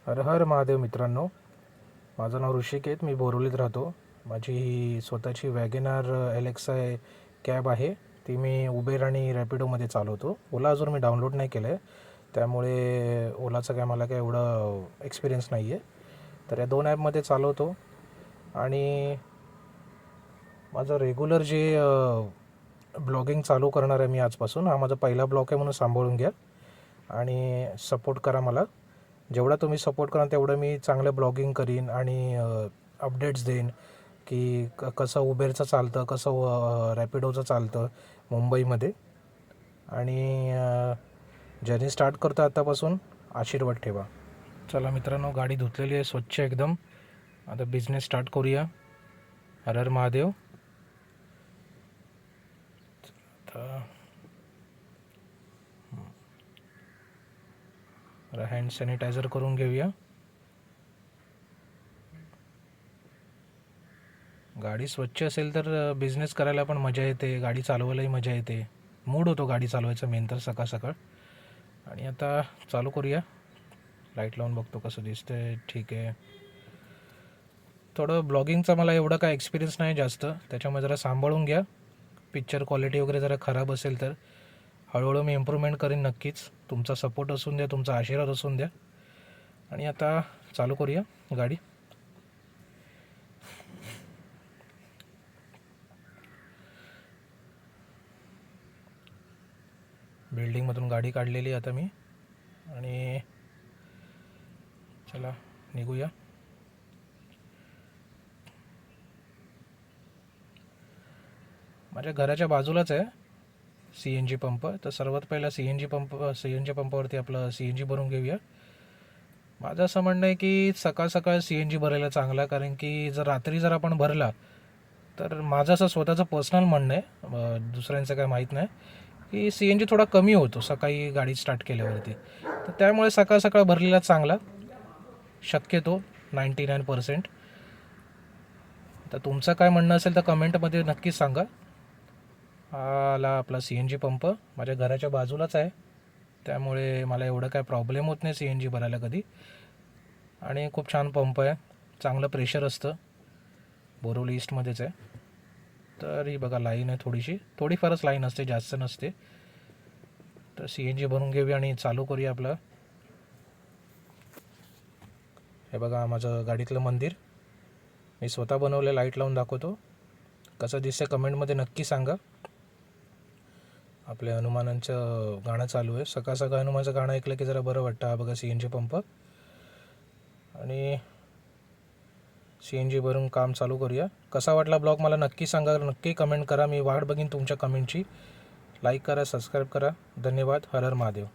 हर हर महादेव मित्रांनो, माझं नाव ऋषिकेत. मी बोरिवलीत राहतो. माझी ही स्वतःची वॅगनार LXI कॅब आहे. ती मी उबेर आणि रॅपिडोमध्ये चालवतो. ओला अजून मी डाउनलोड नाही केलं आहे, त्यामुळे ओलाचं काय मला काय एवढं एक्सपिरियन्स नाही आहे. तर या दोन ॲपमध्ये चालवतो आणि माझं रेग्युलर जे ब्लॉगिंग चालू करणार आहे मी आजपासून. हा माझा पहिला ब्लॉग आहे म्हणून सांभाळून घ्या आणि सपोर्ट करा मला. जेवढा तुम्ही सपोर्ट कराल तेवढं मी चांगलं ब्लॉगिंग करीन आणि अपडेट्स देईन की कसं उबेरचं चालतं, कसं रॅपिडोचं चालतं मुंबईमध्ये. आणि जर्नी स्टार्ट करतो आत्तापासून. आशीर्वाद ठेवा. चला मित्रांनो, गाडी धुतलेली आहे स्वच्छ एकदम. आता बिझनेस स्टार्ट करूया. हर हर महादेव. हँड सॅनिटायझर करून घेऊया. गाडी स्वच्छ असेल तर बिझनेस करायला पण मजा येते, गाडी चालवायलाही मजा येते. मूड होतो गाडी चालवायचा मेन तर सकाळ सकाळ. आणि आता चालू करूया. लाईट लावून बघतो कसं दिसतंय. ठीक आहे. थोडं ब्लॉगिंगचा मला एवढा काय एक्सपिरियन्स नाही जास्त, त्याच्यामुळे जरा सांभाळून घ्या. पिक्चर क्वालिटी वगैरे जरा खराब असेल तर हळूहळू मी इम्प्रूव्हमेंट करीन नक्कीच. तुमचा सपोर्ट असून द्या, तुमचा आशीर्वाद असून द्या. आणि आता चालू करूया गाडी. बिल्डिंगमधून गाडी काढलेली आता मी आणि चला निघूया. माझ्या घराच्या बाजूलाच आहे CNG पंप. तर सर्वात पहिला CNG पंपावरती आपलं CNG भरून घेऊया. माझं असं म्हणणं आहे की सकाळ सकाळ CNG भरायला चांगला, कारण की जर रात्री जर आपण भरला तर माझं असं स्वतःचं पर्सनल म्हणणं आहे, दुसऱ्यांचं काय माहीत नाही, की CNG थोडा कमी होतो सकाळी गाडी स्टार्ट केल्यावरती. तर त्यामुळे सकाळ सकाळ भरलेला चांगला शक्यतो 99%. तर तुमचं काय म्हणणं असेल तर कमेंटमध्ये नक्कीच सांगा. हा आला आपला CNG पंप. माझ्या घराच्या बाजूलाच आहे, त्यामुळे मला एवढं काय प्रॉब्लेम होत नाही CNG भरायला कधी. आणि खूप छान पंप आहे, चांगलं प्रेशर असतं. बोरिवली ईस्टमध्येच आहे. तर ही बघा लाईन आहे, थोडीफारच लाईन असते, जास्त नसते. तर CNG भरून घेऊया आणि चालू करूया आपलं. हे बघा माझं गाडीतलं मंदिर मी स्वतः बनवलं. लाईट लावून दाखवतो कसं दिसतं, कमेंटमध्ये नक्की सांगा. आपल्या हनुमानांचं गाणं चालू आहे. सकाळ सकाळ हनुमानचं गाणं ऐकलं की जरा बरं वाटतं. हा बघा CNG पंप. आणि CNG भरून काम चालू करूया. कसा वाटला ब्लॉग मला नक्की सांगा, नक्की कमेंट करा. मी वाट बघीन तुमच्या कमेंटची. लाईक करा, सबस्क्राईब करा. धन्यवाद. हर हर महादेव.